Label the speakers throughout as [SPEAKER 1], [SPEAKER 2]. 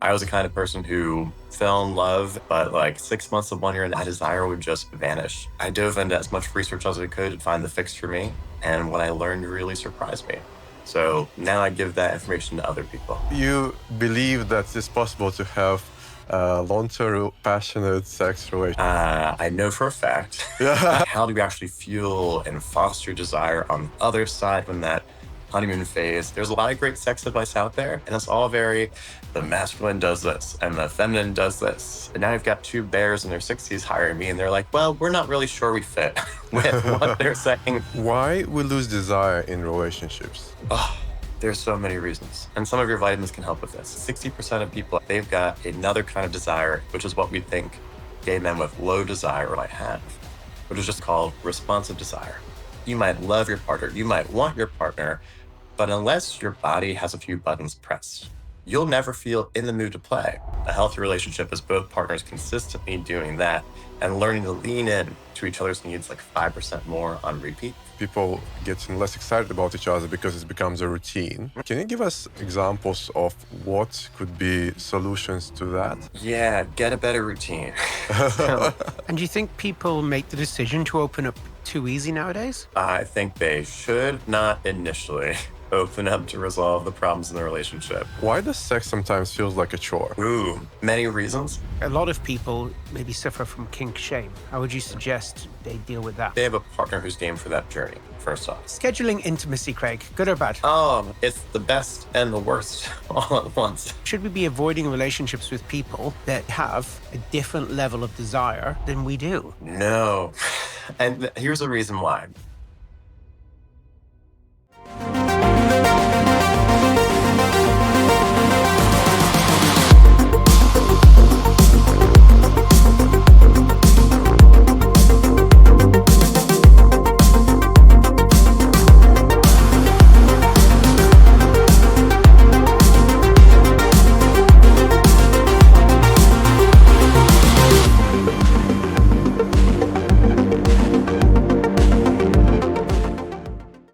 [SPEAKER 1] I was the kind of person who fell in love, but like 6 months of 1 year, that desire would just vanish. I dove into as much research as I could to find the fix for me. And what I learned really surprised me. So now I give that information to other people.
[SPEAKER 2] You believe that it's possible to have long-term passionate sex relations?
[SPEAKER 1] I know for a fact. How do we actually fuel and foster desire on the other side when that honeymoon phase? There's a lot of great sex advice out there, and it's all very, the masculine does this and the feminine does this. And now I've got two bears in their 60s hiring me, and they're like, well, we're not really sure we fit with what they're saying.
[SPEAKER 2] Why we lose desire in relationships?
[SPEAKER 1] Oh, there's so many reasons. And some of your vitamins can help with this. 60% of people, they've got another kind of desire, which is what we think gay men with low desire might have, which is just called responsive desire. You might love your partner, you might want your partner, but unless your body has a few buttons pressed, you'll never feel in the mood to play. A healthy relationship is both partners consistently doing that and learning to lean in to each other's needs like 5% more on repeat.
[SPEAKER 2] People getting less excited about each other because it becomes a routine. Can you give us examples of what could be solutions to that?
[SPEAKER 1] Yeah, get a better routine.
[SPEAKER 3] And do you think people make the decision to open up too easy nowadays?
[SPEAKER 1] I think they should not initially open up to resolve the problems in the relationship.
[SPEAKER 2] Why does sex sometimes feel like a chore?
[SPEAKER 1] Ooh, many reasons.
[SPEAKER 3] A lot of people maybe suffer from kink shame. How would you suggest they deal with that?
[SPEAKER 1] They have a partner who's game for that journey, first off.
[SPEAKER 3] Scheduling intimacy, Craig, good or bad?
[SPEAKER 1] It's the best and the worst all at once.
[SPEAKER 3] Should we be avoiding relationships with people that have a different level of desire than we do?
[SPEAKER 1] No. And here's the reason why.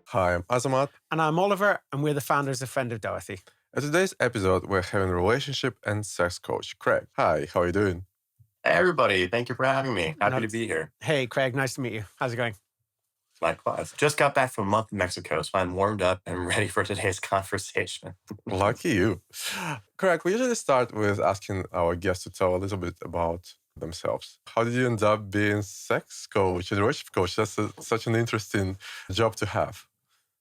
[SPEAKER 2] Hi, I'm Azamat.
[SPEAKER 3] And I'm Oliver, and we're the founders of Friend of Dorothy.
[SPEAKER 2] In today's episode, we're having a relationship and sex coach, Craig. Hi, how are you doing?
[SPEAKER 1] Hey, everybody, thank you for having me. Happy to be here.
[SPEAKER 3] Hey, Craig, nice to meet you. How's it going?
[SPEAKER 1] Likewise. Just got back from a month in Mexico, so I'm warmed up and ready for today's conversation.
[SPEAKER 2] Lucky you. Craig, we usually start with asking our guests to tell a little bit about themselves. How did you end up being sex coach and relationship coach? That's such an interesting job to have.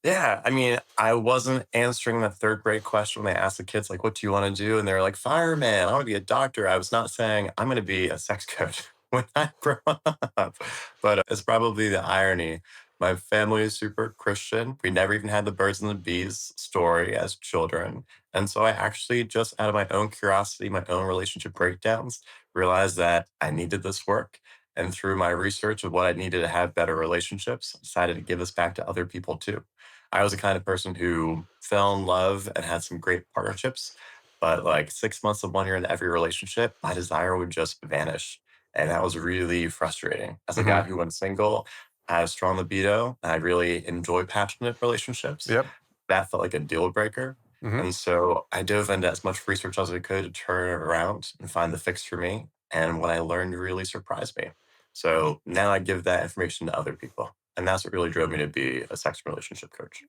[SPEAKER 1] Yeah, I mean, I wasn't answering the third grade question when they asked the kids, like, what do you want to do? And they're like, fireman, I want to be a doctor. I was not saying I'm going to be a sex coach when I grow up. But it's probably the irony. My family is super Christian. We never even had the birds and the bees story as children. And so I actually, just out of my own curiosity, my own relationship breakdowns, realized that I needed this work. And through my research of what I needed to have better relationships, I decided to give this back to other people too. I was the kind of person who fell in love and had some great partnerships, but like 6 months of 1 year into every relationship, my desire would just vanish. And that was really frustrating. As a guy who went single, I had a strong libido, and I really enjoy passionate relationships.
[SPEAKER 2] Yep.
[SPEAKER 1] That felt like a deal breaker. And so I dove into as much research as I could to turn it around and find the fix for me. And what I learned really surprised me. So now I give that information to other people. And that's what really drove me to be a sex and relationship coach.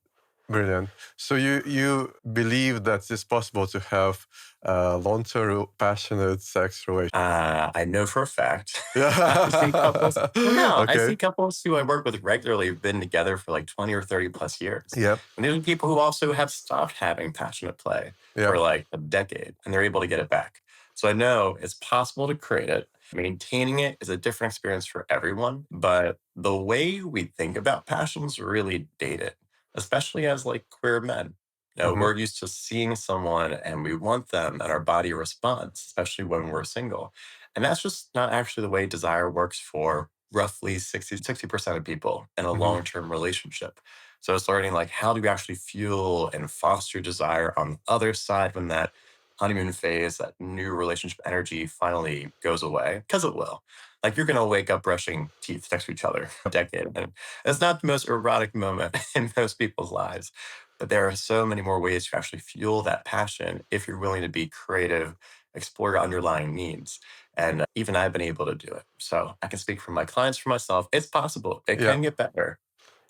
[SPEAKER 2] Brilliant. So you believe that it's possible to have long-term passionate sex relations?
[SPEAKER 1] I know for a fact.
[SPEAKER 2] Yeah.
[SPEAKER 1] I see couples who I work with regularly have been together for like 20 or 30 plus years.
[SPEAKER 2] Yep.
[SPEAKER 1] And there's people who also have stopped having passionate play for like a decade, and they're able to get it back. So I know it's possible to create it. Maintaining it is a different experience for everyone, but the way we think about passion is really dated, especially as like queer men. We're used to seeing someone and we want them and our body responds, especially when we're single. And that's just not actually the way desire works for roughly 60% of people in a long-term relationship. So it's learning like, how do we actually fuel and foster desire on the other side when that honeymoon phase, that new relationship energy finally goes away? Because it will. Like, you're going to wake up brushing teeth next to each other a decade. And it's not the most erotic moment in most people's lives. But there are so many more ways to actually fuel that passion if you're willing to be creative explore your underlying needs. And even I've been able to do it. So I can speak for my clients, for myself. It's possible. It
[SPEAKER 2] Yeah.
[SPEAKER 1] can get better.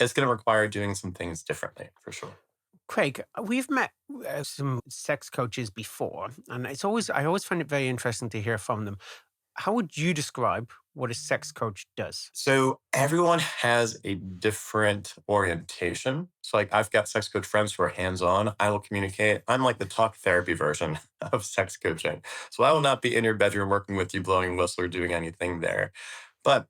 [SPEAKER 1] It's going to require doing some things differently, for sure.
[SPEAKER 3] Craig, we've met some sex coaches before, and I always find it very interesting to hear from them. How would you describe what a sex coach does?
[SPEAKER 1] So everyone has a different orientation. So like I've got sex coach friends who are hands-on. I will communicate. I'm like the talk therapy version of sex coaching. So I will not be in your bedroom working with you, blowing whistle or doing anything there. But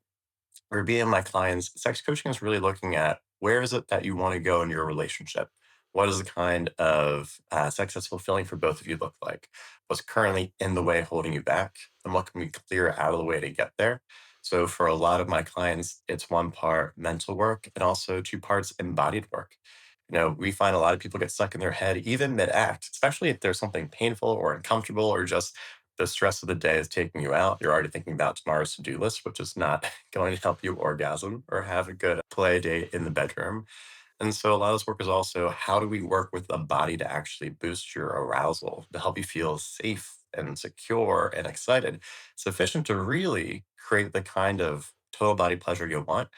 [SPEAKER 1] for being my clients, sex coaching is really looking at where is it that you want to go in your relationship? What does the kind of sex that's fulfilling for both of you look like? What's currently in the way holding you back? And what can we clear out of the way to get there? So for a lot of my clients, it's one part mental work and also two parts embodied work. We find a lot of people get stuck in their head, even mid-act, especially if there's something painful or uncomfortable or just the stress of the day is taking you out. You're already thinking about tomorrow's to-do list, which is not going to help you orgasm or have a good play date in the bedroom. And so a lot of this work is also how do we work with the body to actually boost your arousal, to help you feel safe and secure and excited, sufficient to really create the kind of total body pleasure you want,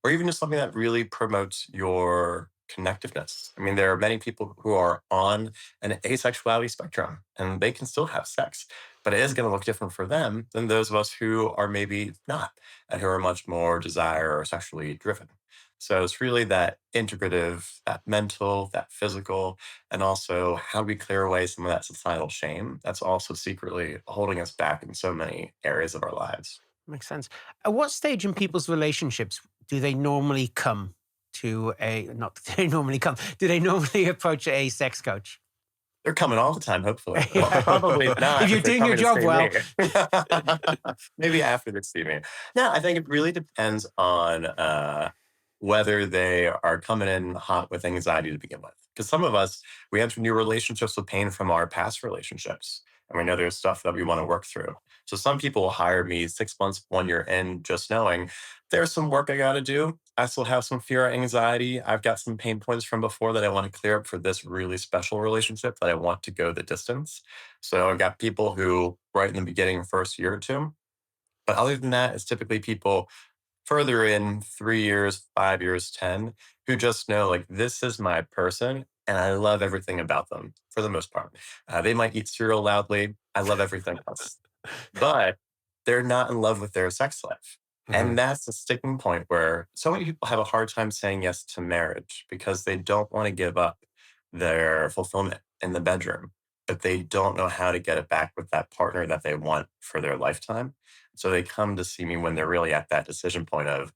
[SPEAKER 1] or even just something that really promotes your connectiveness. I mean, there are many people who are on an asexuality spectrum and they can still have sex, but it is going to look different for them than those of us who are maybe not and who are much more desire or sexually driven. So it's really that integrative, that mental, that physical, and also how do we clear away some of that societal shame that's also secretly holding us back in so many areas of our lives.
[SPEAKER 3] Makes sense. At what stage in people's relationships do they normally come to not do they normally come, do they normally approach a sex coach?
[SPEAKER 1] They're coming all the time, hopefully. Well,
[SPEAKER 3] Yeah.
[SPEAKER 1] probably not
[SPEAKER 3] If you're
[SPEAKER 1] if they're
[SPEAKER 3] doing your
[SPEAKER 1] coming to
[SPEAKER 3] job
[SPEAKER 1] see
[SPEAKER 3] well.
[SPEAKER 1] me. Maybe after they see me. No, I think it really depends on whether they are coming in hot with anxiety to begin with. Because some of us, we enter new relationships with pain from our past relationships. And we know there's stuff that we want to work through. So some people will hire me 6 months, 1 year in, just knowing there's some work I got to do. I still have some fear or anxiety. I've got some pain points from before that I want to clear up for this really special relationship that I want to go the distance. So I've got people who, right in the beginning, first year or two. But other than that, it's typically people further in 3 years, 5 years, 10, who just know like, this is my person and I love everything about them for the most part. They might eat cereal loudly. I love everything else, but they're not in love with their sex life. And
[SPEAKER 2] Mhm.
[SPEAKER 1] that's the sticking point where so many people have a hard time saying yes to marriage because they don't want to give up their fulfillment in the bedroom, but they don't know how to get it back with that partner that they want for their lifetime. So they come to see me when they're really at that decision point of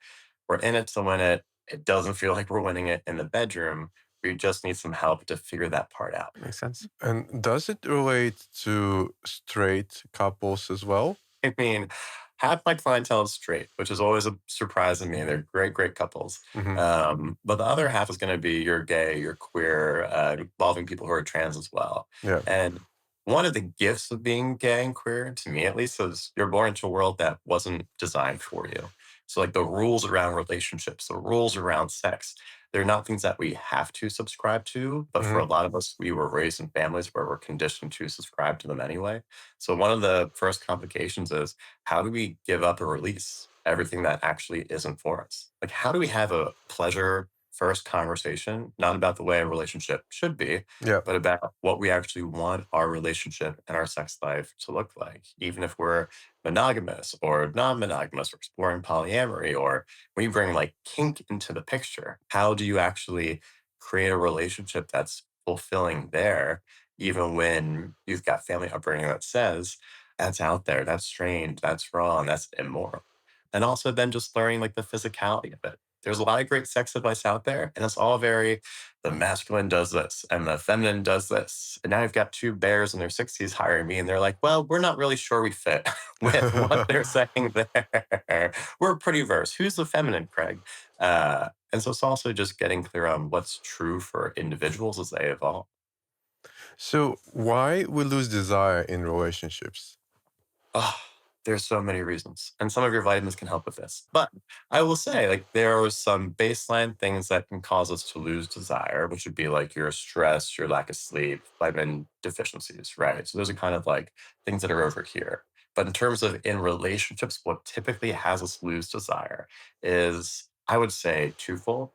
[SPEAKER 1] we're in it to win it. It doesn't feel like we're winning it in the bedroom. We just need some help to figure that part out.
[SPEAKER 3] Makes sense.
[SPEAKER 2] And does it relate to straight couples as well?
[SPEAKER 1] I mean, half my clientele is straight, which is always a surprise to me. They're great, great couples.
[SPEAKER 2] Hmm.
[SPEAKER 1] But the other half is going to be you're gay, you're queer, involving people who are trans as well.
[SPEAKER 2] Yeah.
[SPEAKER 1] And one of the gifts of being gay and queer, to me at least, is you're born into a world that wasn't designed for you. So, like the rules around relationships, the rules around sex, they're not things that we have to subscribe to. But for
[SPEAKER 2] Hmm.
[SPEAKER 1] a lot of us, we were raised in families where we're conditioned to subscribe to them anyway. So, one of the first complications is how do we give up or release everything that actually isn't for us? Like, how do we have a pleasure first conversation, not about the way a relationship should be,
[SPEAKER 2] Yeah.
[SPEAKER 1] but about what we actually want our relationship and our sex life to look like, even if we're monogamous or non monogamous or exploring polyamory, or when you bring like kink into the picture, how do you actually create a relationship that's fulfilling there, even when you've got family upbringing that says, that's out there, that's strange, that's wrong, that's immoral. And also then just learning like the physicality of it. There's a lot of great sex advice out there, and it's all very the masculine does this and the feminine does this. And now you've got two bears in their 60s hiring me, and they're like, well, we're not really sure we fit with what they're saying there. We're pretty verse. Who's the feminine, Craig? And so it's also just getting clear on what's true for individuals as they evolve.
[SPEAKER 2] So why we lose desire in relationships?
[SPEAKER 1] Oh. There's so many reasons, and some of your vitamins can help with this. But I will say, like, there are some baseline things that can cause us to lose desire, which would be like your stress, your lack of sleep, vitamin deficiencies, right? So those are kind of like things that are over here. But in terms of in relationships, what typically has us lose desire is, I would say, twofold.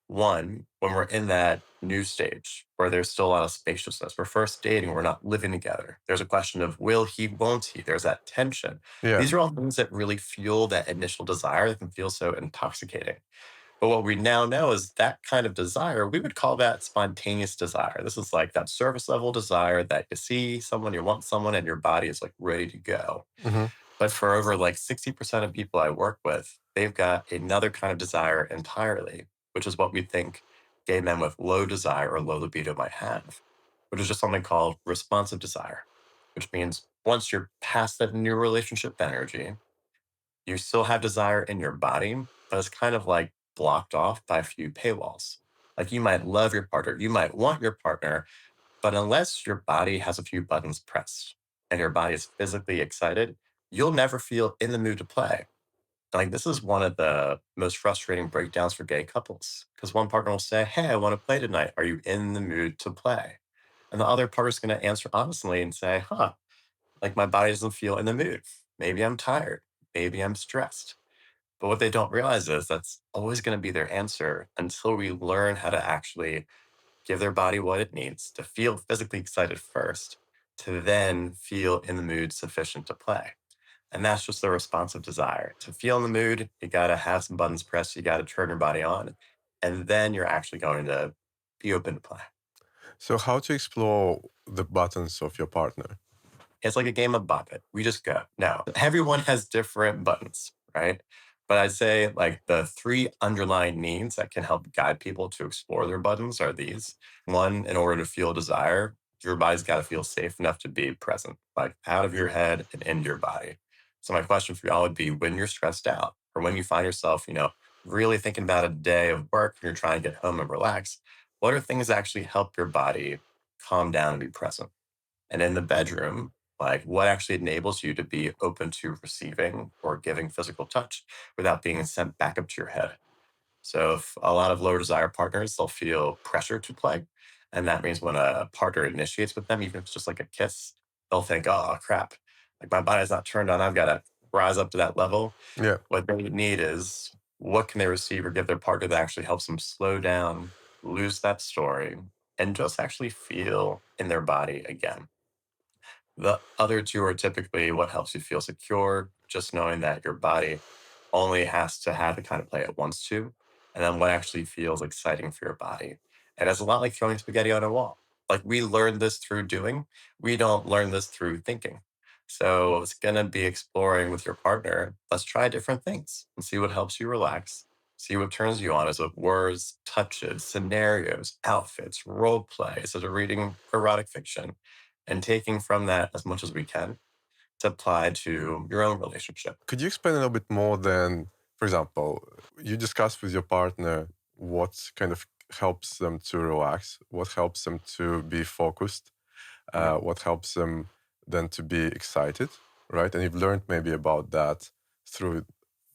[SPEAKER 1] One, when we're in that new stage where there's still a lot of spaciousness, we're first dating, we're not living together. There's a question of will he, won't he? There's that tension.
[SPEAKER 2] Yeah.
[SPEAKER 1] These are all things that really fuel that initial desire that can feel so intoxicating. But what we now know is that kind of desire, we would call that spontaneous desire. This is like that surface level desire that you see someone, you want someone, and your body is like ready to go.
[SPEAKER 2] Hmm.
[SPEAKER 1] But for over like 60% of people I work with, they've got another kind of desire entirely, which is what we think gay men with low desire or low libido might have, which is just something called responsive desire, which means once you're past that new relationship energy, you still have desire in your body, but it's kind of like blocked off by a few paywalls. Like you might love your partner, you might want your partner, but unless your body has a few buttons pressed and your body is physically excited, you'll never feel in the mood to play. Like this is one of the most frustrating breakdowns for gay couples because one partner will say, "Hey, I want to play tonight. Are you in the mood to play?" And the other partner's going to answer honestly and say, "Huh, like my body doesn't feel in the mood. Maybe I'm tired. Maybe I'm stressed." But what they don't realize is that's always going to be their answer until we learn how to actually give their body what it needs to feel physically excited first, to then feel in the mood sufficient to play. And that's just the responsive desire. To feel in the mood, you got to have some buttons pressed, you got to turn your body on, and then you're actually going to be open to play.
[SPEAKER 2] So, how to explore the buttons of your partner?
[SPEAKER 1] It's like a game of bucket. We just go. Now, everyone has different buttons, right? But I'd say like the three underlying needs that can help guide people to explore their buttons are these. One, in order to feel desire, your body's got to feel safe enough to be present, like out of your head and into your body. So my question for y'all would be when you're stressed out or when you find yourself, really thinking about a day of work and you're trying to get home and relax, what are things that actually help your body calm down and be present? And in the bedroom, like what actually enables you to be open to receiving or giving physical touch without being sent back up to your head. So if a lot of lower desire partners, they'll feel pressure to play. And that means when a partner initiates with them, even if it's just like a kiss, they'll think, oh crap, like my body's not turned on. I've got to rise up to that level.
[SPEAKER 2] Yeah.
[SPEAKER 1] What they need is what can they receive or give their partner that actually helps them slow down, lose that story, and just actually feel in their body again. The other two are typically what helps you feel secure, just knowing that your body only has to have the kind of play it wants to, and then what actually feels exciting for your body. And it's a lot like throwing spaghetti on a wall. Like we learn this through doing, we don't learn this through thinking. So it's gonna be exploring with your partner. Let's try different things and see what helps you relax. See what turns you on as of words, touches, scenarios, outfits, role play, instead of reading erotic fiction and taking from that as much as we can to apply to your own relationship.
[SPEAKER 2] Could you explain a little bit more than, for example, you discuss with your partner what kind of helps them to relax, what helps them to be focused, what helps them then to be excited, right? And you've learned maybe about that through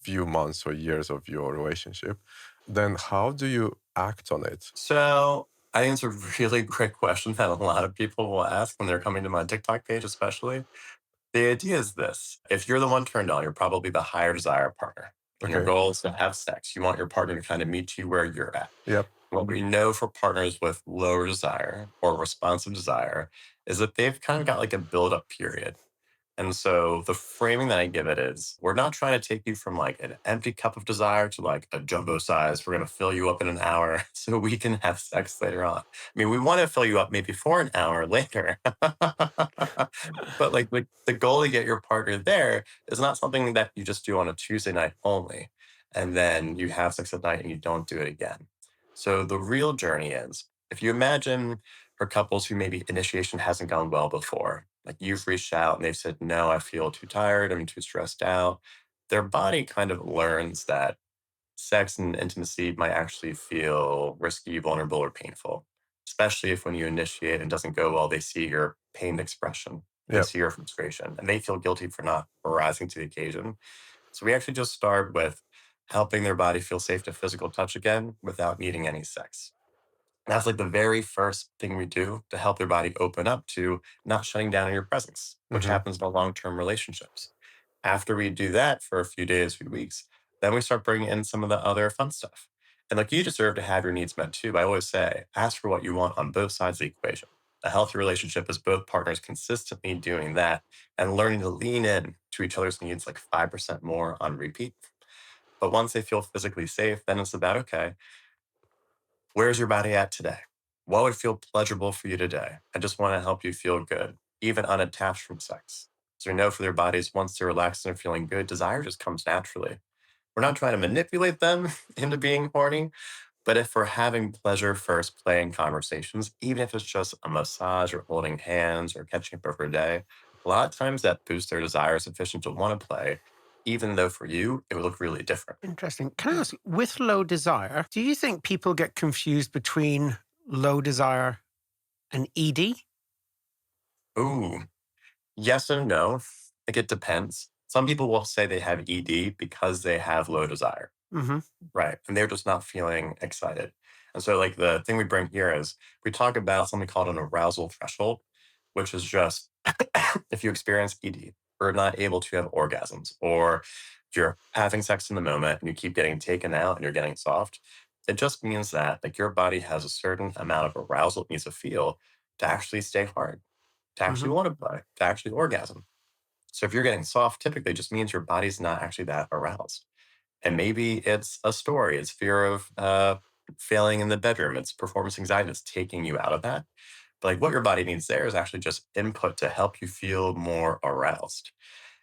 [SPEAKER 2] few months or years of your relationship. Then how do you act on it?
[SPEAKER 1] So I think it's a really great question that a lot of people will ask when they're coming to my TikTok page, especially. The idea is this. If you're the one turned on, you're probably the higher desire partner. And your
[SPEAKER 2] Okay.
[SPEAKER 1] goal is to have sex. You want your partner to kind of meet you where you're at.
[SPEAKER 2] Yep.
[SPEAKER 1] What we know for partners with lower desire or responsive desire is that they've kind of got like a build-up period. And so the framing that I give it is we're not trying to take you from like an empty cup of desire to like a jumbo size. We're going to fill you up in an hour so we can have sex later on. I mean, we want to fill you up maybe for an hour later. But like the goal to get your partner there is not something that you just do on a Tuesday night only. And then you have sex at night and you don't do it again. So the real journey is if you imagine for couples who maybe initiation hasn't gone well before, like you've reached out and they've said, no, I feel too tired, I'm too stressed out. Their body kind of learns that sex and intimacy might actually feel risky, vulnerable, or painful, especially if when you initiate and it doesn't go well, they see your pain expression. They
[SPEAKER 2] Yeah.
[SPEAKER 1] see your frustration and they feel guilty for not rising to the occasion. So we actually just start with helping their body feel safe to physical touch again without needing any sex. That's like the very first thing we do to help their body open up to not shutting down in your presence, which
[SPEAKER 2] Hmm.
[SPEAKER 1] happens in long term relationships. After we do that for a few days, few weeks, then we start bringing in some of the other fun stuff. And like you deserve to have your needs met too. But I always say, ask for what you want on both sides of the equation. A healthy relationship is both partners consistently doing that and learning to lean in to each other's needs like 5% more on repeat. But once they feel physically safe, then it's about, okay, where's your body at today? What would feel pleasurable for you today? I just want to help you feel good, even unattached from sex. So we know for their bodies, once they're relaxed and feeling good, desire just comes naturally. We're not trying to manipulate them into being horny, but if we're having pleasure first playing conversations, even if it's just a massage or holding hands or catching up over a day, a lot of times that boosts their desire sufficient to want to play, even though for you, it would look really different.
[SPEAKER 3] Interesting. Can I ask, with low desire, do you think people get confused between low desire and ED?
[SPEAKER 1] Ooh, yes and no. Like it depends. Some people will say they have ED because they have low desire.
[SPEAKER 3] Mm-hmm.
[SPEAKER 1] Right. And they're just not feeling excited. And so, like, the thing we bring here is we talk about something called an arousal threshold, which is just if you experience ED or not able to have orgasms, or you're having sex in the moment and you keep getting taken out and you're getting soft, it just means that like your body has a certain amount of arousal it needs to feel to actually stay hard, to
[SPEAKER 3] Mm-hmm.
[SPEAKER 1] actually want to play, to actually orgasm. So if you're getting soft, typically just means your body's not actually that aroused. And maybe it's a story. It's fear of failing in the bedroom. It's performance anxiety that's taking you out of that. But like what your body needs there is actually just input to help you feel more aroused.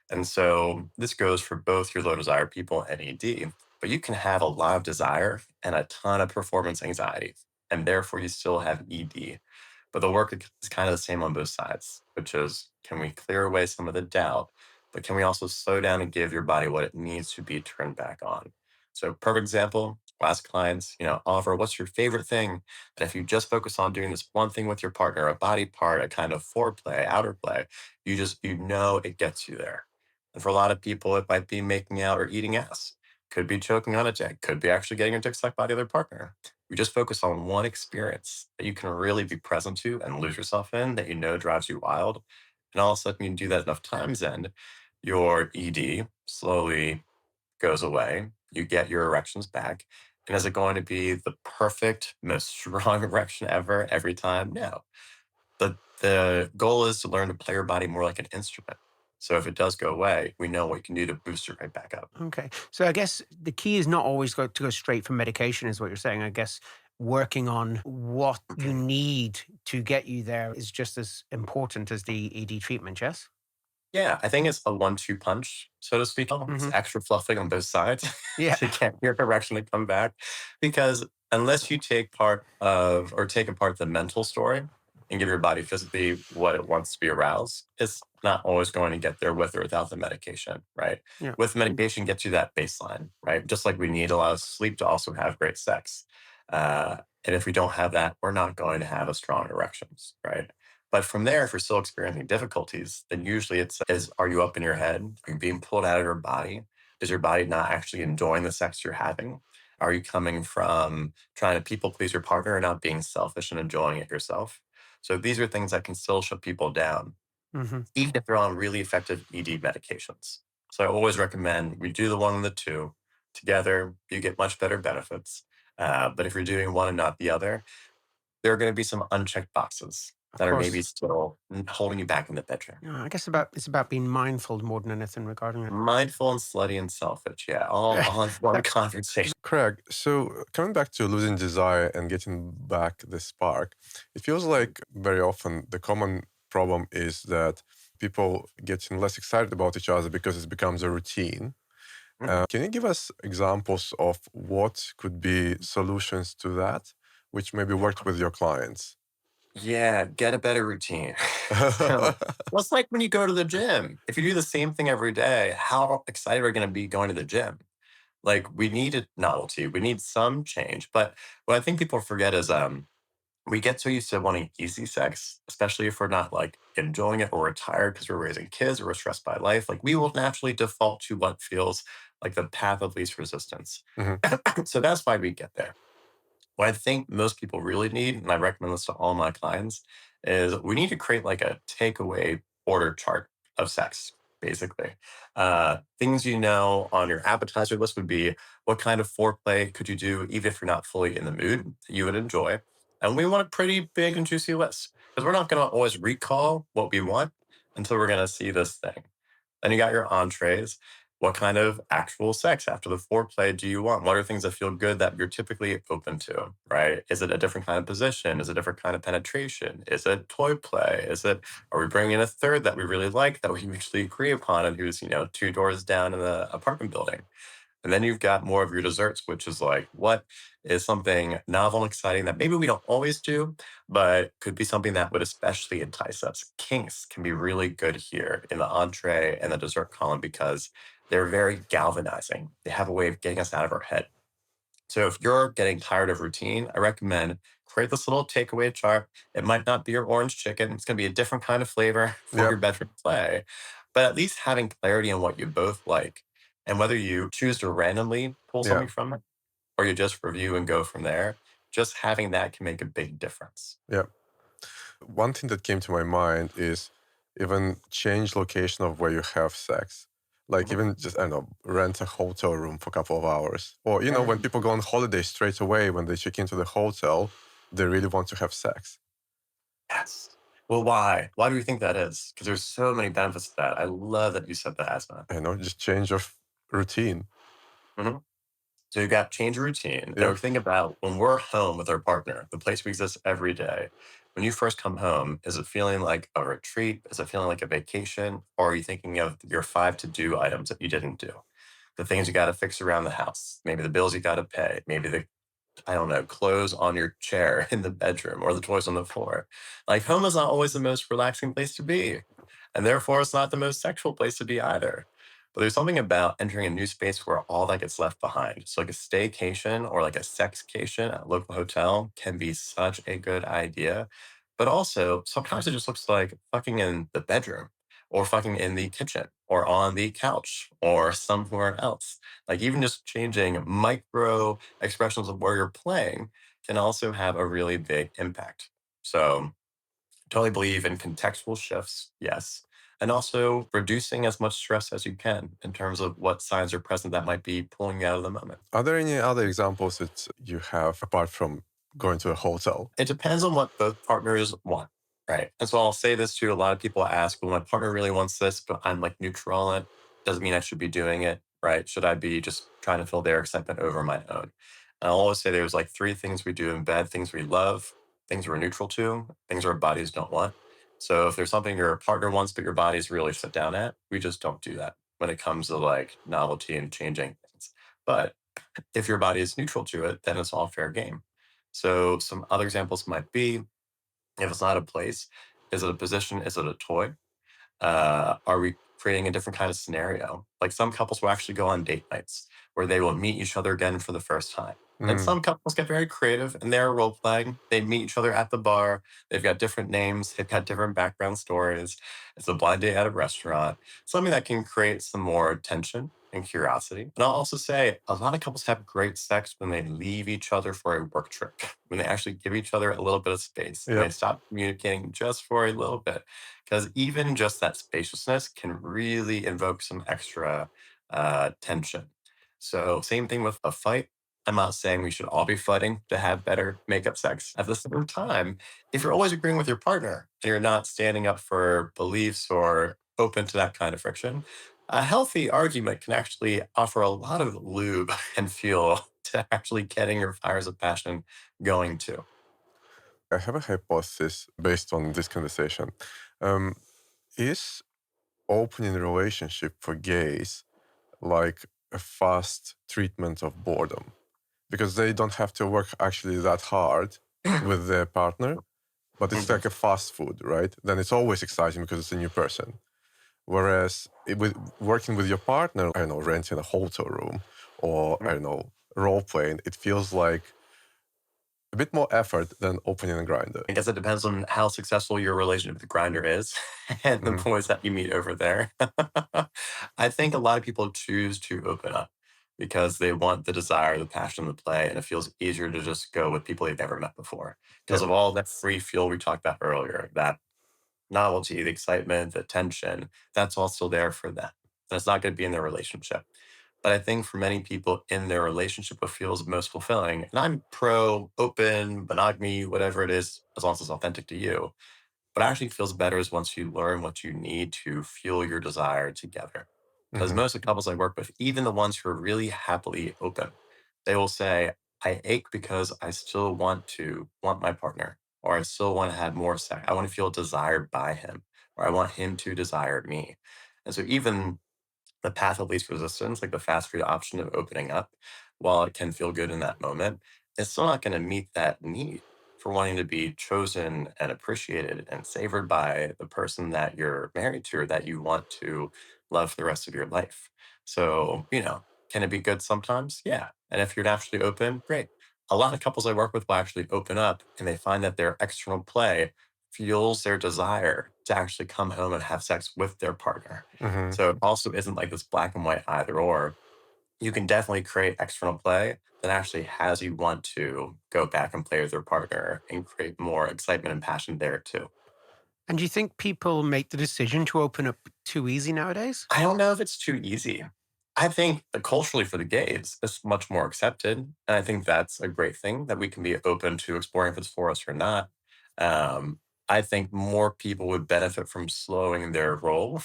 [SPEAKER 1] And so this goes for both your low desire people and ED. But you can have a lot of desire and a ton of performance anxiety, and therefore you still have ED. But the work is kind of the same on both sides, which is can we clear away some of the doubt, but can we also slow down and give your body what it needs to be turned back on? So, perfect example, last clients, Oliver, what's your favorite thing? And if you just focus on doing this one thing with your partner, a body part, a kind of foreplay, outer play, it gets you there. And for a lot of people, it might be making out or eating ass. Could be choking on a dick. Could be actually getting your dick sucked by the other partner. You just focus on one experience that you can really be present to and lose yourself in that drives you wild. And all of a sudden, you do that enough times, and your ED slowly goes away. You get your erections back. And is it going to be the perfect, most strong erection ever every time? No. But the goal is to learn to play your body more like an instrument. So if it does go away, we know what you can do to boost it right back up.
[SPEAKER 3] Okay. So I guess the key is not always to go straight for medication, is what you're saying. I guess working on what you need to get you there is just as important as the ED treatment, yes?
[SPEAKER 1] Yeah, I think it's a 1-2 punch, so to speak. It's
[SPEAKER 3] Mm-hmm.
[SPEAKER 1] extra fluffing on both sides
[SPEAKER 3] Yeah.
[SPEAKER 1] to get your erection to come back. Because unless you take apart the mental story and give your body physically what it wants to be aroused, it's not always going to get there with or without the medication, right?
[SPEAKER 3] Yeah.
[SPEAKER 1] With medication gets you that baseline, right? Just like we need a lot of sleep to also have great sex. And if we don't have that, we're not going to have a strong erections, right? But from there, if you're still experiencing difficulties, then usually are you up in your head? Are you being pulled out of your body? Is your body not actually enjoying the sex you're having? Are you coming from trying to people please your partner and not being selfish and enjoying it yourself? So these are things that can still shut people down,
[SPEAKER 3] Mm-hmm.
[SPEAKER 1] even if they're on really effective ED medications. So I always recommend we do the one and the two together. You get much better benefits. But if you're doing one and not the other, there are going to be some unchecked boxes
[SPEAKER 3] Of
[SPEAKER 1] that are maybe
[SPEAKER 3] course.
[SPEAKER 1] still holding you back in the bedroom.
[SPEAKER 3] Yeah, I guess it's about being mindful more than anything regarding it.
[SPEAKER 1] Mindful and slutty and selfish. Yeah, all in one conversation.
[SPEAKER 2] Craig, so coming back to losing desire and getting back the spark, it feels like very often the common problem is that people getting less excited about each other because it becomes a routine. Can you give us examples of what could be solutions to that, which maybe worked with your clients?
[SPEAKER 1] Yeah, get a better routine. So, well, it's like when you go to the gym. If you do the same thing every day, how excited are you going to be going to the gym? Like we need a novelty. We need some change. But what I think people forget is we get so used to wanting easy sex, especially if we're not like enjoying it or we're tired because we're raising kids or we're stressed by life. Like we will naturally default to what feels like the path of least resistance.
[SPEAKER 2] Hmm.
[SPEAKER 1] So that's why we get there. What I think most people really need, and I recommend this to all my clients, is we need to create like a takeaway order chart of sex, basically. Things you know on your appetizer list would be what kind of foreplay could you do, even if you're not fully in the mood, that you would enjoy. And we want a pretty big and juicy list because we're not going to always recall what we want until we're going to see this thing. Then you got your entrees. What kind of actual sex after the foreplay do you want? What are things that feel good that you're typically open to, right? Is it a different kind of position? Is it a different kind of penetration? Is it toy play? Are we bringing in a third that we really like that we mutually agree upon and who's, two doors down in the apartment building? And then you've got more of your desserts, which is like, what is something novel and exciting that maybe we don't always do, but could be something that would especially entice us. Kinks can be really good here in the entree and the dessert column because they're very galvanizing. They have a way of getting us out of our head. So if you're getting tired of routine, I recommend create this little takeaway chart. It might not be your orange chicken. It's going to be a different kind of flavor for your
[SPEAKER 2] Yep.
[SPEAKER 1] bedroom play, but at least having clarity on what you both like and whether you choose to randomly pull
[SPEAKER 2] Yeah.
[SPEAKER 1] something from it or you just review and go from there, just having that can make a big difference.
[SPEAKER 2] Yeah. One thing that came to my mind is even change location of where you have sex. Like
[SPEAKER 1] Mhm.
[SPEAKER 2] even just, I don't know, rent a hotel room for a couple of hours. Or, when
[SPEAKER 1] Mm.
[SPEAKER 2] people go on holiday straight away, when they check into the hotel, they really want to have sex.
[SPEAKER 1] Yes. Well, why? Why do you think that is? Because there's so many benefits to that. I love that you said that, Asma.
[SPEAKER 2] Just change of routine.
[SPEAKER 1] Mhm. So you got change of routine. And
[SPEAKER 2] Yep.
[SPEAKER 1] we think about when we're home with our partner, the place we exist every day. When you first come home, is it feeling like a retreat? Is it feeling like a vacation? Or are you thinking of your 5 to-do items that you didn't do? The things you got to fix around the house, maybe the bills you got to pay, maybe I don't know, clothes on your chair in the bedroom or the toys on the floor. Like home is not always the most relaxing place to be. And therefore it's not the most sexual place to be either. But there's something about entering a new space where all that gets left behind. So like a staycation or like a sexcation at a local hotel can be such a good idea. But also sometimes it just looks like fucking in the bedroom or fucking in the kitchen or on the couch or somewhere else. Like even just changing micro expressions of where you're playing can also have a really big impact. So, totally believe in contextual shifts, yes, and also reducing as much stress as you can in terms of what signs are present that might be pulling you out of the moment.
[SPEAKER 2] Are there any other examples that you have apart from going to a hotel?
[SPEAKER 1] It depends on what both partners want, right? And so I'll say this to a lot of people ask, well, my partner really wants this, but I'm like neutral on it. Doesn't mean I should be doing it, right? Should I be just trying to fill their excitement over my own? And I'll always say there's like 3 things we do in bed, things we love, things we're neutral to, things our bodies don't want. So if there's something your partner wants, but your body's really shut down at, we just don't do that when it comes to like novelty and changing things. But if your body is neutral to it, then it's all fair game. So some other examples might be if it's not a place, is it a position? Is it a toy? Are we creating a different kind of scenario? Like some couples will actually go on date nights where they will meet each other again for the first time. And
[SPEAKER 2] Mm,
[SPEAKER 1] some couples get very creative and they're role playing. They meet each other at the bar. They've got different names. They've got different background stories. It's a blind date at a restaurant, something that can create some more tension and curiosity. And I'll also say a lot of couples have great sex when they leave each other for a work trip, when they actually give each other a little bit of space and they
[SPEAKER 2] yep.
[SPEAKER 1] stop communicating just for a little bit because even just that spaciousness can really invoke some extra tension. So, same thing with a fight. I'm not saying we should all be fighting to have better makeup sex. At the same time, if you're always agreeing with your partner and you're not standing up for beliefs or open to that kind of friction, a healthy argument can actually offer a lot of lube and fuel to actually getting your fires of passion going too.
[SPEAKER 2] I have a hypothesis based on this conversation. Um, is opening a relationship for gays like a fast treatment of boredom? Because they don't have to work actually that hard with their partner, but it's
[SPEAKER 1] Mhm.
[SPEAKER 2] like a fast food, right? Then it's always exciting because it's a new person. Whereas with working with your partner, I don't know, renting a hotel room or I don't know, role playing, it feels like a bit more effort than opening a grinder.
[SPEAKER 1] I guess it depends on how successful your relationship with the grinder is and the boys that you meet over there. I think a lot of people choose to open up because they want the desire, the passion, the play, and it feels easier to just go with people they've never met before because
[SPEAKER 2] Yeah.
[SPEAKER 1] of all that free fuel we talked about earlier, that novelty, the excitement, the tension, that's all still there for them. And it's not going to be in their relationship. But I think for many people in their relationship, what feels most fulfilling, and I'm pro open, monogamy, whatever it is, as long as it's authentic to you. What actually feels better is once you learn what you need to fuel your desire together. Because
[SPEAKER 2] Hmm.
[SPEAKER 1] most of the couples I work with, even the ones who are really happily open, they will say, I ache because I still want my partner, or I still want to have more sex. I want to feel desired by him, or I want him to desire me. And so even the path of least resistance, like the fast food option of opening up, while it can feel good in that moment, it's still not going to meet that need for wanting to be chosen and appreciated and savored by the person that you're married to or that you want to love for the rest of your life. So, can it be good sometimes? Yeah. And if you're naturally open, great. A lot of couples I work with will actually open up and they find that their external play fuels their desire to actually come home and have sex with their partner.
[SPEAKER 2] Hmm.
[SPEAKER 1] So it also isn't like this black and white either or. You can definitely create external play that actually has you want to go back and play with your partner and create more excitement and passion there too.
[SPEAKER 3] And do you think people make the decision to open up too easy nowadays?
[SPEAKER 1] I don't know if it's too easy. I think that culturally for the gays, it's much more accepted. And I think that's a great thing that we can be open to exploring if it's for us or not. Um, I think more people would benefit from slowing their roll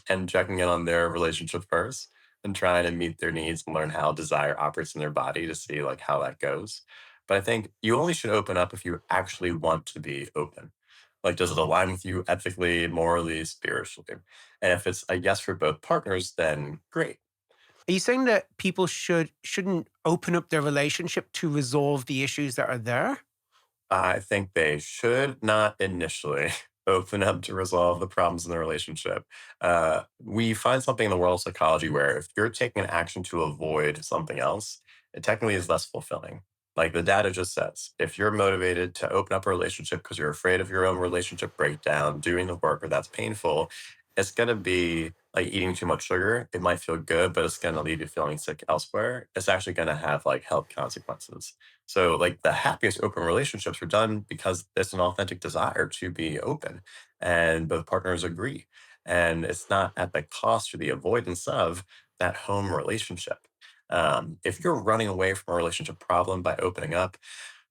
[SPEAKER 1] and checking in on their relationship first and trying to meet their needs and learn how desire operates in their body to see like how that goes. But I think you only should open up if you actually want to be open. Like, does it align with you ethically, morally, spiritually? And if it's a yes for both partners, then great.
[SPEAKER 3] Are you saying that people shouldn't open up their relationship to resolve the issues that are there?
[SPEAKER 1] I think they should not initially open up to resolve the problems in the relationship. We find something in the world of psychology where if you're taking an action to avoid something else, it technically is less fulfilling. Like the data just says, if you're motivated to open up a relationship because you're afraid of your own relationship breakdown, doing the work, or that's painful, it's going to be like eating too much sugar. It might feel good, but it's going to leave you feeling sick elsewhere. It's actually going to have like health consequences. So, like, the happiest open relationships are done because there's an authentic desire to be open and both partners agree. And it's not at the cost or the avoidance of that home relationship. If you're running away from a relationship problem by opening up,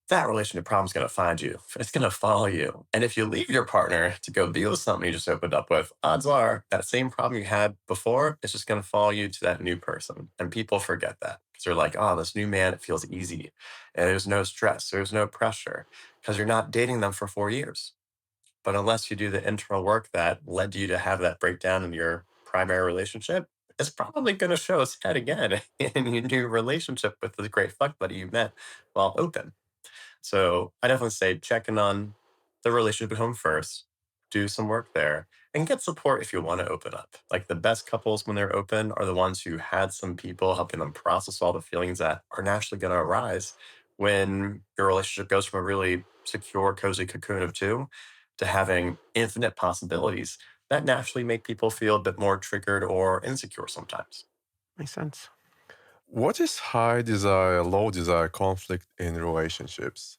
[SPEAKER 1] that relationship problem is going to find you. It's going to follow you. And if you leave your partner to go deal with something you just opened up with, odds are that same problem you had before is just going to follow you to that new person. And people forget that because they're like, oh, this new man, it feels easy. And there's no stress, there's no pressure because you're not dating them for 4 years. But unless you do the internal work that led you to have that breakdown in your primary relationship, it's probably going to show its head again in your new relationship with the great fuck buddy you met while open. So I definitely say check in on the relationship at home first, do some work there, and get support if you want to open up. Like the best couples when they're open are the ones who had some people helping them process all the feelings that are naturally going to arise when your relationship goes from a really secure, cozy cocoon of two to having infinite possibilities that naturally make people feel a bit more triggered or insecure sometimes.
[SPEAKER 3] Makes sense.
[SPEAKER 2] What is high desire, low desire conflict in relationships?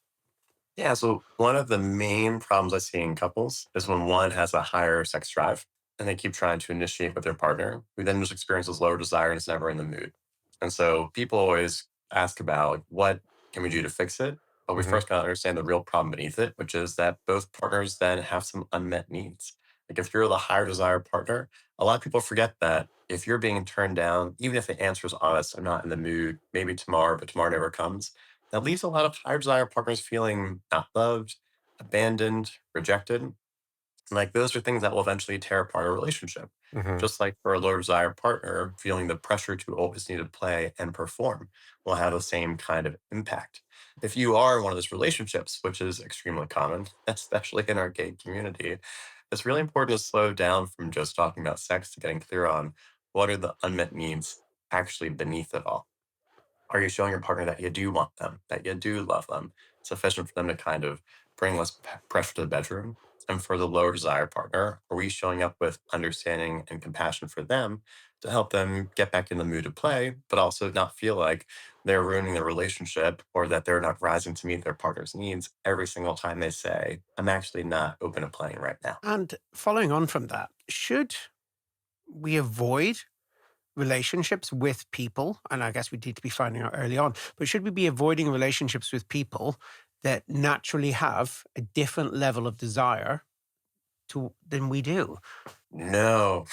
[SPEAKER 1] Yeah, so one of the main problems I see in couples is when one has a higher sex drive and they keep trying to initiate with their partner, who then just experiences lower desire and is never in the mood. And so people always ask about like, what can we do to fix it? But we
[SPEAKER 2] Hmm.
[SPEAKER 1] first got to understand the real problem beneath it, which is that both partners then have some unmet needs. Like if you're the higher desire partner, a lot of people forget that if you're being turned down, even if the answer is honest, I'm not in the mood, maybe tomorrow, but tomorrow never comes, that leaves a lot of higher desire partners feeling not loved, abandoned, rejected. And like those are things that will eventually tear apart a relationship.
[SPEAKER 2] Hmm.
[SPEAKER 1] Just like for a low desire partner, feeling the pressure to always need to play and perform will have the same kind of impact. If you are in one of those relationships, which is extremely common, especially in our gay community, it's really important to slow down from just talking about sex to getting clear on what are the unmet needs actually beneath it all. Are you showing your partner that you do want them, that you do love them? sufficient for them to kind of bring less pressure to the bedroom? And for the lower desire partner, are we showing up with understanding and compassion for them to help them get back in the mood to play, but also not feel like they're ruining the relationship or that they're not rising to meet their partner's needs every single time they say, I'm actually not open to playing right now?
[SPEAKER 3] And following on from that, should we avoid relationships with people? And I guess we need to be finding out early on, but should we be avoiding relationships with people that naturally have a different level of desire than we do?
[SPEAKER 1] No.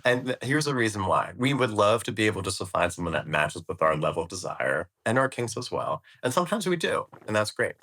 [SPEAKER 1] And here's the reason why. We would love to be able just to find someone that matches with our level of desire and our kinks as well. And sometimes we do, and that's great.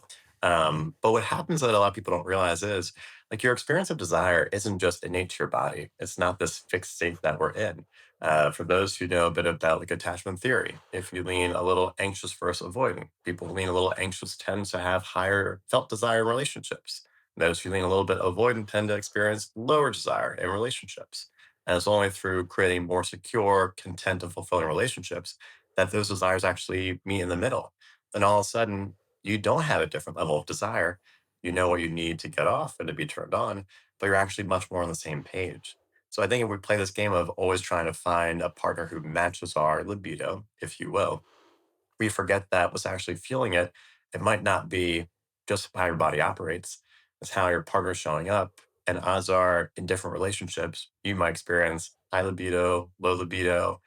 [SPEAKER 1] But what happens that a lot of people don't realize is like your experience of desire isn't just innate to your body. It's not this fixed state that we're in. For those who know a bit about like attachment theory, if you lean a little anxious versus avoidant, people who lean a little anxious tend to have higher felt desire in relationships. Those who lean a little bit avoidant tend to experience lower desire in relationships. And it's only through creating more secure, content, and fulfilling relationships that those desires actually meet in the middle. And all of a sudden, you don't have a different level of desire. You know what you need to get off and to be turned on, but you're actually much more on the same page. So I think if we play this game of always trying to find a partner who matches our libido, if you will, we forget that what's actually fueling it, it might not be just how your body operates, it's how your partner's showing up. And odds are in different relationships, you might experience high libido, low libido,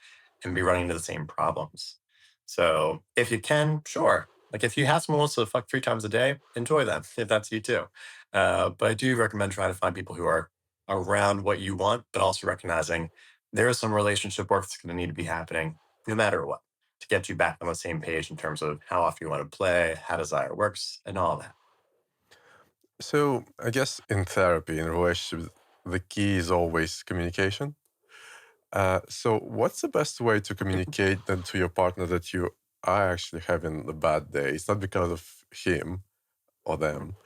[SPEAKER 1] and be running into the same problems. So if you can, sure. Like if you have someone who wants to fuck 3 times a day, enjoy them if that's you too. But I do recommend trying to find people who are around what you want, but also recognizing there is some relationship work that's going to need to be happening no matter what to get you back on the same page in terms of how often you want to play, how desire works, and all that.
[SPEAKER 2] So I guess in therapy, in relationships, the key is always communication. So what's the best way to communicate then to your partner that you are actually having a bad day? It's not because of him or them.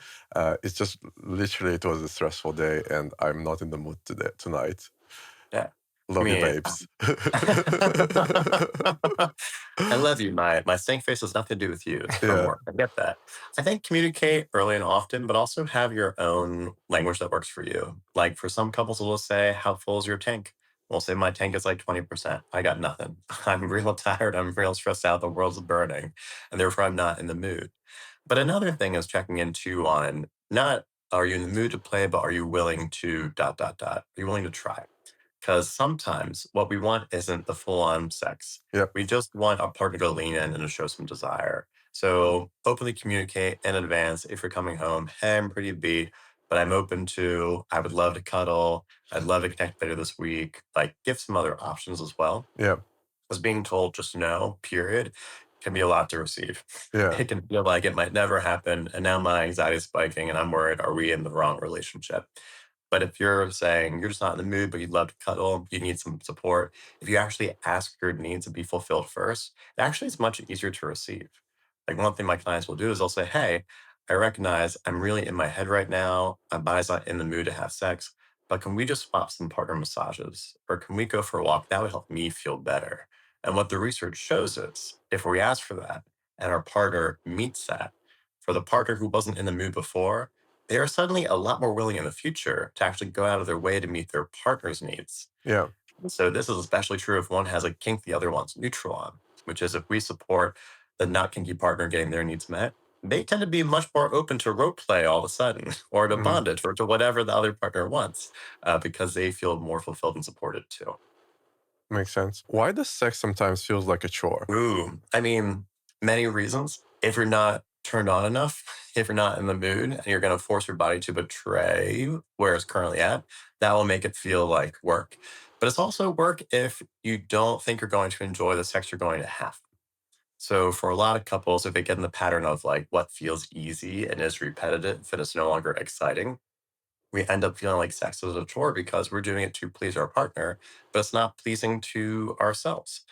[SPEAKER 2] It's just literally it was a stressful day and I'm not in the mood tonight.
[SPEAKER 1] Yeah. I
[SPEAKER 2] Love you,
[SPEAKER 1] mean,
[SPEAKER 2] babes.
[SPEAKER 1] I love you. My stank face has nothing to do with you. It's from
[SPEAKER 2] Yeah,
[SPEAKER 1] work. I get that. I think communicate early and often, but also have your own language that works for you. Like for some couples, we'll say, "How full is your tank?" We'll say, "My tank is like 20%. I got nothing. I'm real tired. I'm real stressed out. The world's burning, and therefore I'm not in the mood." But another thing is checking into on not are you in the mood to play, but are you willing to dot dot dot? Are you willing to try? Because sometimes what we want isn't the full on sex.
[SPEAKER 2] yeah,
[SPEAKER 1] We just want our partner to lean in and to show some desire. So openly communicate in advance if you're coming home. Hey, I'm pretty beat, but I'm open to, I would love to cuddle. I'd love to connect later this week. Like give some other options as well.
[SPEAKER 2] yeah,
[SPEAKER 1] Because being told just no, period, can be a lot to receive.
[SPEAKER 2] yeah.
[SPEAKER 1] It can feel like it might never happen. And now my anxiety is spiking and I'm worried, are we in the wrong relationship? But if you're saying you're just not in the mood, but you'd love to cuddle, you need some support, if you actually ask your needs to be fulfilled first, it actually is much easier to receive. Like one thing my clients will do is they'll say, hey, I recognize I'm really in my head right now. My body's not in the mood to have sex, but can we just swap some partner massages? Or can we go for a walk? That would help me feel better. And what the research shows is if we ask for that and our partner meets that, for the partner who wasn't in the mood before, they are suddenly a lot more willing in the future to actually go out of their way to meet their partner's needs.
[SPEAKER 2] Yeah,
[SPEAKER 1] So this is especially true if one has a kink, the other one's neutral on, which is if we support the not kinky partner getting their needs met, they tend to be much more open to rope play all of a sudden, or to
[SPEAKER 2] mhm,
[SPEAKER 1] bondage, or to whatever the other partner wants, because they feel more fulfilled and supported too.
[SPEAKER 2] makes sense. Why does sex sometimes feels like a chore?
[SPEAKER 1] Ooh, I mean, many reasons. If you're not turned on enough, if you're not in the mood, and you're going to force your body to betray where it's currently at, that will make it feel like work. But it's also work if you don't think you're going to enjoy the sex you're going to have. So for a lot of couples, if they get in the pattern of like what feels easy and is repetitive and it's no longer exciting, we end up feeling like sex is a chore because we're doing it to please our partner, but it's not pleasing to ourselves.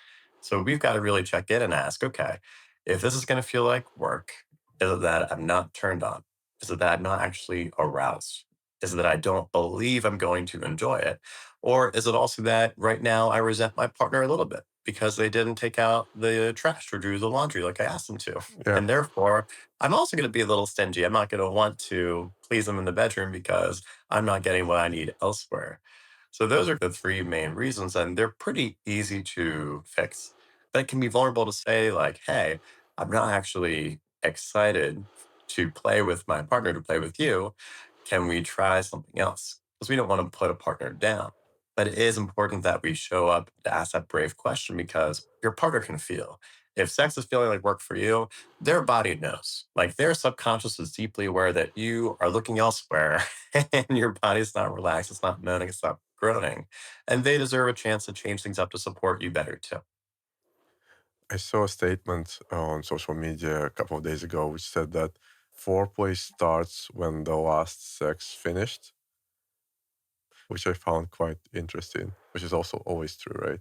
[SPEAKER 1] So we've got to really check in and ask, okay, if this is going to feel like work, is it that I'm not turned on? Is it that I'm not actually aroused? Is it that I don't believe I'm going to enjoy it? Or is it also that right now I resent my partner a little bit? because they didn't take out the trash or do the laundry like I asked them to.
[SPEAKER 2] Yeah.
[SPEAKER 1] And therefore, I'm also going to be a little stingy. I'm not going to want to please them in the bedroom because I'm not getting what I need elsewhere. So those are the three main reasons, and they're pretty easy to fix. But it can be vulnerable to say, like, hey, I'm not actually excited to play with my partner, to play with you. Can we try something else? Because we don't want to put a partner down. But it is important that we show up to ask that brave question because your partner can feel. If sex is feeling like work for you, their body knows. Like their subconscious is deeply aware that you are looking elsewhere and your body's not relaxed, it's not moaning, it's not groaning. And they deserve a chance to change things up to support you better too.
[SPEAKER 2] I saw a statement on social media a couple of days ago which said that foreplay starts when the last sex finished, which I found quite interesting, which is also always true, right?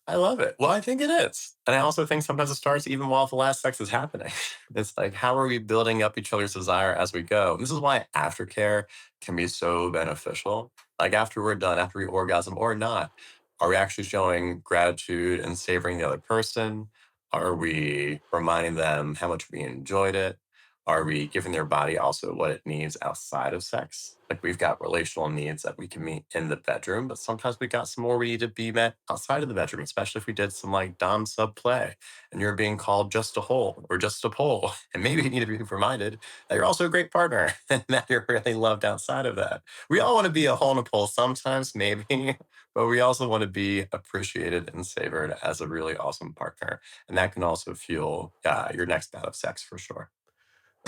[SPEAKER 1] I love it. Well, I think it is. And I also think sometimes it starts even while the last sex is happening. It's like, how are we building up each other's desire as we go? And this is why aftercare can be so beneficial. Like after we're done, after we orgasm or not, are we actually showing gratitude and savoring the other person? Are we reminding them how much we enjoyed it? Are we giving their body also what it needs outside of sex? Like we've got relational needs that we can meet in the bedroom, but sometimes we got some more we need to be met outside of the bedroom, especially if we did some like Dom sub play and you're being called just a hole or just a pole. And maybe you need to be reminded that you're also a great partner and that you're really loved outside of that. We all want to be a hole in a pole sometimes, maybe, but we also want to be appreciated and savored as a really awesome partner. And that can also fuel your next bout of sex for sure.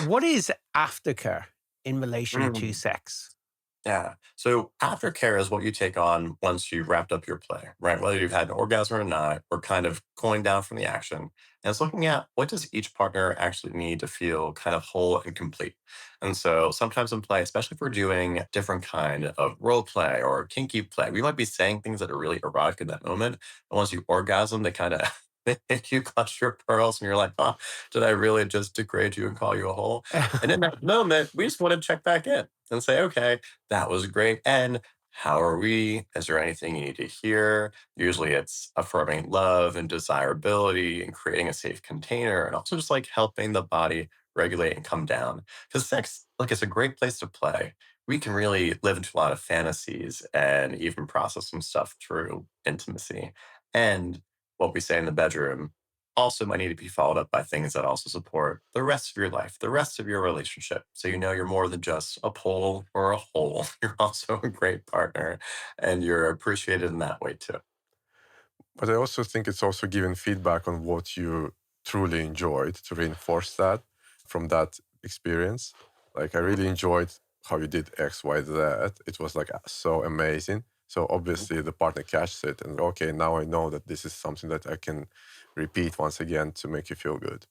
[SPEAKER 3] What is aftercare in relation to
[SPEAKER 1] Mm.
[SPEAKER 3] sex?
[SPEAKER 1] Yeah. So aftercare is what you take on once you've wrapped up your play, right? Whether you've had an orgasm or not, we're kind of cooling down from the action. And it's looking at what does each partner actually need to feel kind of whole and complete. And so sometimes in play, especially if we're doing different kind of role play or kinky play, we might be saying things that are really erotic in that moment. But once you orgasm, they kind of they make you clutch your pearls and you're like, oh, did I really just degrade you and call you a hole? And in that moment, we just want to check back in and say, okay, that was great. And how are we? Is there anything you need to hear? Usually it's affirming love and desirability and creating a safe container and also just like helping the body regulate and come down. Because sex, look, it's a great place to play. We can really live into a lot of fantasies and even process some stuff through intimacy. And what we say in the bedroom also might need to be followed up by things that also support the rest of your life, the rest of your relationship. So you know you're more than just a pole or a hole. You're also a great partner and you're appreciated in that way too.
[SPEAKER 2] But I also think it's also giving feedback on what you truly enjoyed to reinforce that from that experience. Like I really enjoyed how you did X, Y, Z. It was like so amazing. So obviously the partner catches it and okay, now I know that this is something that I can repeat once again to make you feel good.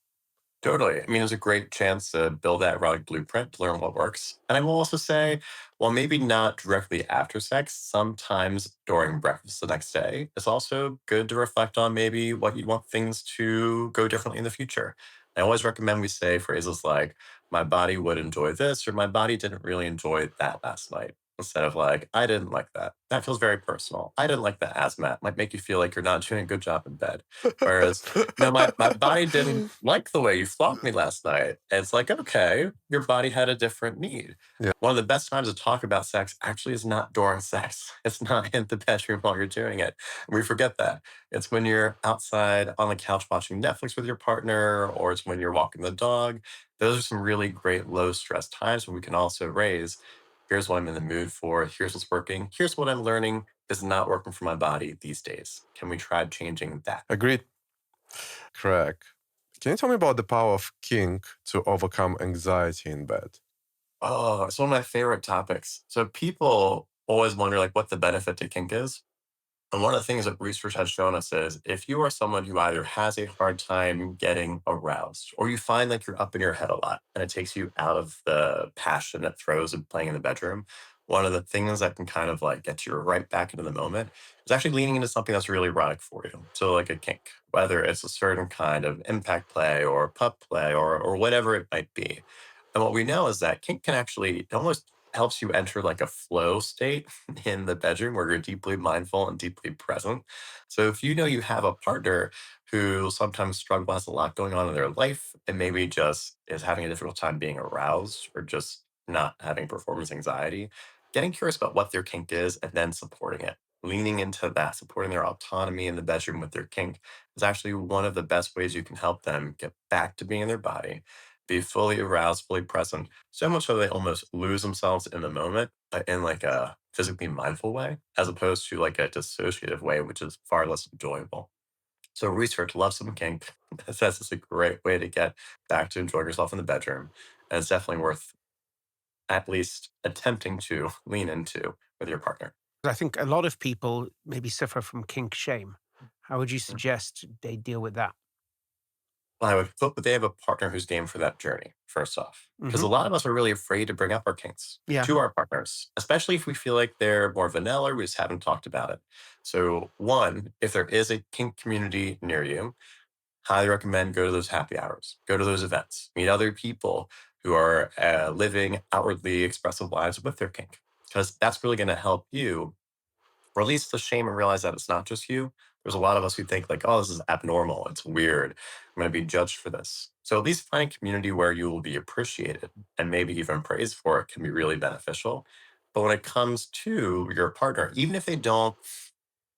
[SPEAKER 1] Totally. I mean, it's a great chance to build that erotic blueprint to learn what works. And I will also say, well, maybe not directly after sex, sometimes during breakfast the next day, it's also good to reflect on maybe what you want things to go differently in the future. I always recommend we say phrases like, my body would enjoy this, or my body didn't really enjoy that last night. Instead of like, I didn't like that. That feels very personal. I didn't like the Azamat. Might make you feel like you're not doing a good job in bed. Whereas no, my body didn't like the way you flogged me last night. And it's like, okay, your body had a different need.
[SPEAKER 2] Yeah,
[SPEAKER 1] One of the best times to talk about sex actually is not during sex. It's not in the bedroom while you're doing it. And we forget that. It's when you're outside on the couch watching Netflix with your partner, or it's when you're walking the dog. Those are some really great low stress times when we can also raise, here's what I'm in the mood for, here's what's working, here's what I'm learning is not working for my body these days. Can we try changing that?
[SPEAKER 2] agreed. Correct. Can you tell me about the power of kink to overcome anxiety in bed?
[SPEAKER 1] Oh, it's one of my favorite topics. So people always wonder like what the benefit to kink is. And one of the things that research has shown us is if you are someone who either has a hard time getting aroused or you find like you're up in your head a lot and it takes you out of the passion that throws of playing in the bedroom, one of the things that can kind of like get you right back into the moment is actually leaning into something that's really erotic for you. So like a kink, whether it's a certain kind of impact play or pup play or whatever it might be. And what we know is that kink can actually it almost helps you enter like a flow state in the bedroom where you're deeply mindful and deeply present. So if you know you have a partner who sometimes struggles, has a lot going on in their life, and maybe just is having a difficult time being aroused or just not having performance anxiety, getting curious about what their kink is and then supporting it. Leaning into that, supporting their autonomy in the bedroom with their kink is actually one of the best ways you can help them get back to being in their body, be fully aroused, fully present, so much so they almost lose themselves in the moment, in like a physically mindful way, as opposed to like a dissociative way, which is far less enjoyable. So research loves some kink. It says it's a great way to get back to enjoying yourself in the bedroom. And it's definitely worth at least attempting to lean into with your partner.
[SPEAKER 3] I think a lot of people maybe suffer from kink shame. How would you suggest they deal with that?
[SPEAKER 1] Well, I would hope that they have a partner who's game for that journey, first off. Because
[SPEAKER 3] Hmm.
[SPEAKER 1] a lot of us are really afraid to bring up our kinks
[SPEAKER 3] Yeah.
[SPEAKER 1] to our partners, especially if we feel like they're more vanilla or we just haven't talked about it. So, one, if there is a kink community near you, highly recommend go to those happy hours, go to those events, meet other people who are living outwardly expressive lives with their kink, because that's really going to help you release the shame and realize that it's not just you. There's a lot of us who think like, oh, this is abnormal. It's weird. I'm going to be judged for this. So at least find a community where you will be appreciated and maybe even praised for it can be really beneficial. But when it comes to your partner, even if they don't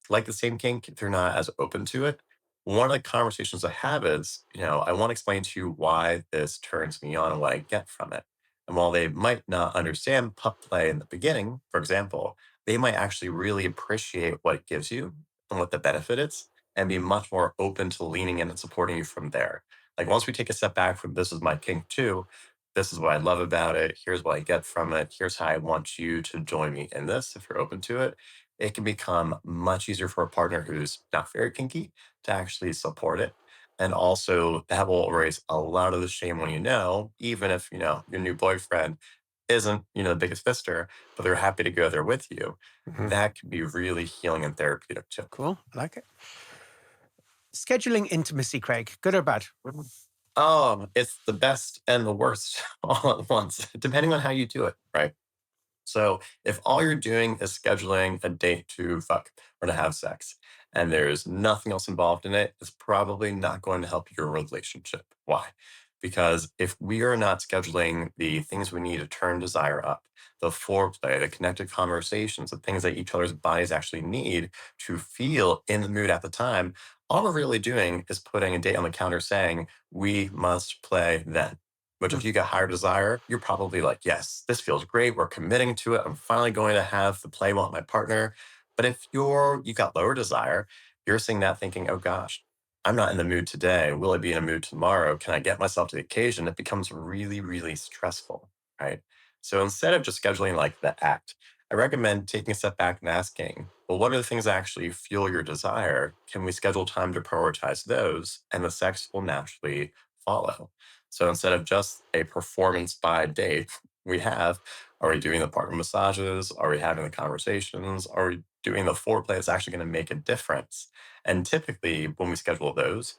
[SPEAKER 1] like the same kink, if they're not as open to it, one of the conversations I have is, I want to explain to you why this turns me on and what I get from it. And while they might not understand pup play in the beginning, for example, they might actually really appreciate what it gives you and what the benefit is and be much more open to leaning in and supporting you from there. Like once we take a step back from this is my kink too, this is what I love about it. Here's what I get from it. Here's how I want you to join me in this if you're open to it, it can become much easier for a partner who's not very kinky to actually support it. And also, that will erase a lot of the shame when even if, your new boyfriend isn't, the biggest fister, but they're happy to go there with you.
[SPEAKER 2] Mhm.
[SPEAKER 1] That can be really healing and therapeutic too.
[SPEAKER 3] Cool. I like it. Scheduling intimacy, Craig, good or bad?
[SPEAKER 1] It's the best and the worst all at once, depending on how you do it, right? So if all you're doing is scheduling a date to fuck or to have sex, and there's nothing else involved in it, it's probably not going to help your relationship. Why? Because if we are not scheduling the things we need to turn desire up, the foreplay, the connected conversations, the things that each other's bodies actually need to feel in the mood at the time, all we're really doing is putting a date on the counter saying, we must play then. Which, if
[SPEAKER 3] Mm.
[SPEAKER 1] you get higher desire, you're probably like, yes, this feels great. We're committing to it. I'm finally going to have the play with my partner. But if you got lower desire, you're seeing that thinking, oh gosh, I'm not in the mood today. Will I be in a mood tomorrow? Can I get myself to the occasion? It becomes really, really stressful, right? So instead of just scheduling like the act, I recommend taking a step back and asking, well, what are the things that actually fuel your desire? Can we schedule time to prioritize those? And the sex will naturally follow. So instead of just a performance by date, we have, are we doing the partner massages? Are we having the conversations? Are we doing the foreplay that's actually going to make a difference? And typically, when we schedule those,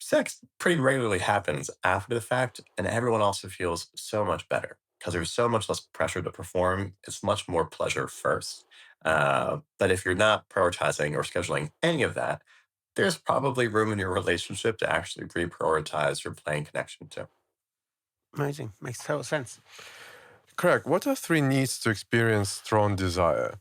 [SPEAKER 1] sex pretty regularly happens after the fact, and everyone also feels so much better because there's so much less pressure to perform. It's much more pleasure first. But if you're not prioritizing or scheduling any of that, there's probably room in your relationship to actually reprioritize your playing connection too.
[SPEAKER 3] Amazing. Makes total sense.
[SPEAKER 2] Correct. What are three needs to experience strong desire?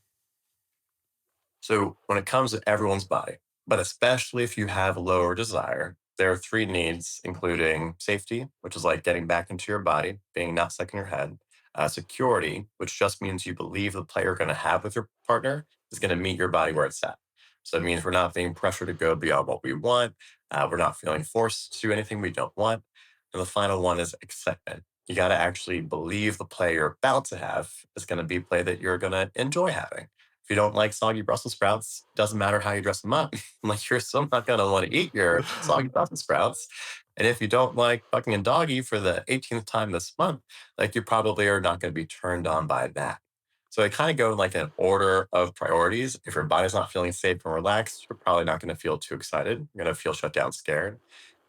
[SPEAKER 1] So when it comes to everyone's body, but especially if you have lower desire, there are three needs, including safety, which is like getting back into your body, being not stuck in your head. Security, which just means you believe the play you're going to have with your partner is going to meet your body where it's at. So it means we're not being pressured to go beyond what we want. We're not feeling forced to do anything we don't want. And the final one is excitement. You got to actually believe the play you're about to have is going to be play that you're going to enjoy having. If you don't like soggy Brussels sprouts, doesn't matter how you dress them up. Like you're still not gonna want to eat your soggy Brussels sprouts. And if you don't like fucking a doggy for the 18th time this month, like you probably are not going to be turned on by that. So they kind of go in like an order of priorities. If your body's not feeling safe and relaxed, you're probably not going to feel too excited. You're going to feel shut down, scared.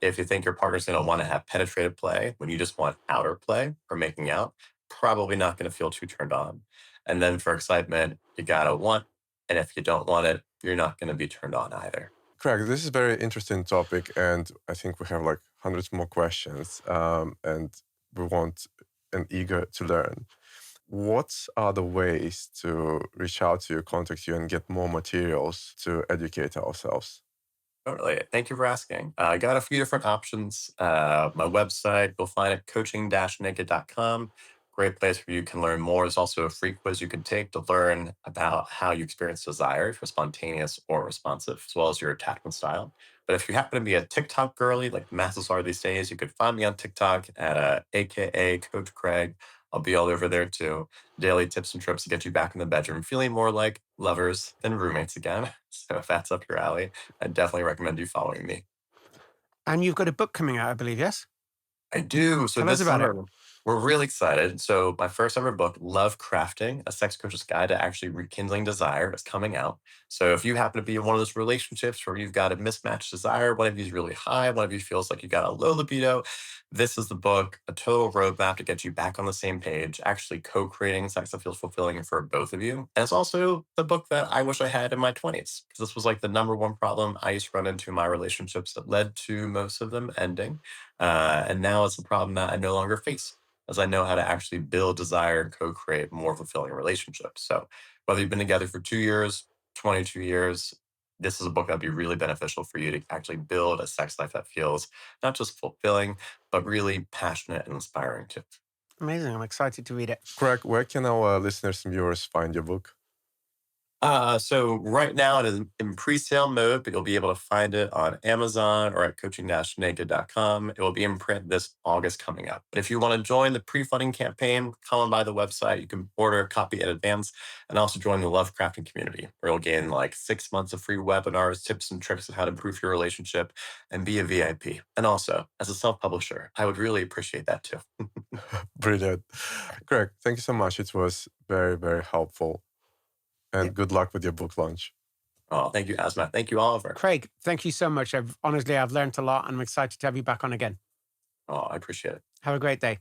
[SPEAKER 1] If you think your partner's going to want to have penetrative play when you just want outer play or making out, probably not going to feel too turned on. And then for excitement, you got to want. And if you don't want it, you're not going to be turned on either.
[SPEAKER 2] Correct. This is a very interesting topic, and I think we have like hundreds more questions, and we want and eager to learn. What are the ways to reach out to you, contact you, and get more materials to educate ourselves?
[SPEAKER 1] Totally. Thank you for asking. I got a few different options. My website, you'll find it coaching-naked.com. Great place where you can learn more. There's also a free quiz you can take to learn about how you experience desire, if you're spontaneous or responsive, as well as your attachment style. But if you happen to be a TikTok girly, like the masses are these days, you could find me on TikTok at AKA Coach Craig. I'll be all over there too. Daily tips and trips to get you back in the bedroom, feeling more like lovers than roommates again. So if that's up your alley, I definitely recommend you following me.
[SPEAKER 3] And you've got a book coming out, I believe, yes?
[SPEAKER 1] I do. So
[SPEAKER 3] Tell us
[SPEAKER 1] this
[SPEAKER 3] about it.
[SPEAKER 1] summer, we're really excited. So my first ever book, Love Crafting, A Sex Coach's Guide to Actually Rekindling Desire, is coming out. So if you happen to be in one of those relationships where you've got a mismatched desire, one of you is really high, one of you feels like you got a low libido, this is the book, a total roadmap to get you back on the same page, actually co-creating sex that feels fulfilling for both of you. And it's also the book that I wish I had in my 20s, because this was like the number one problem I used to run into in my relationships that led to most of them ending. And now it's a problem that I no longer face, as I know how to actually build desire and co-create more fulfilling relationships. So whether you've been together for 2 years, 22 years, this is a book that'd be really beneficial for you to actually build a sex life that feels not just fulfilling, but really passionate and inspiring too.
[SPEAKER 3] Amazing. I'm excited to read it.
[SPEAKER 2] Craig, where can our listeners and viewers find your book?
[SPEAKER 1] So right now it is in pre-sale mode, but you'll be able to find it on Amazon or at coaching-naked.com. It will be in print this August coming up. But if you want to join the pre-funding campaign, come on by the website. You can order a copy in advance and also join the Love Crafting community, where you'll gain like 6 months of free webinars, tips and tricks on how to improve your relationship and be a VIP. And also, as a self-publisher, I would really appreciate that too.
[SPEAKER 2] Brilliant. Craig, thank you so much. It was very, very helpful. And good luck with your book launch.
[SPEAKER 1] Oh, thank you, Azamat. Thank you, Oliver.
[SPEAKER 3] Craig, thank you so much. I've learned a lot, and I'm excited to have you back on again.
[SPEAKER 1] Oh, I appreciate it.
[SPEAKER 3] Have a great day.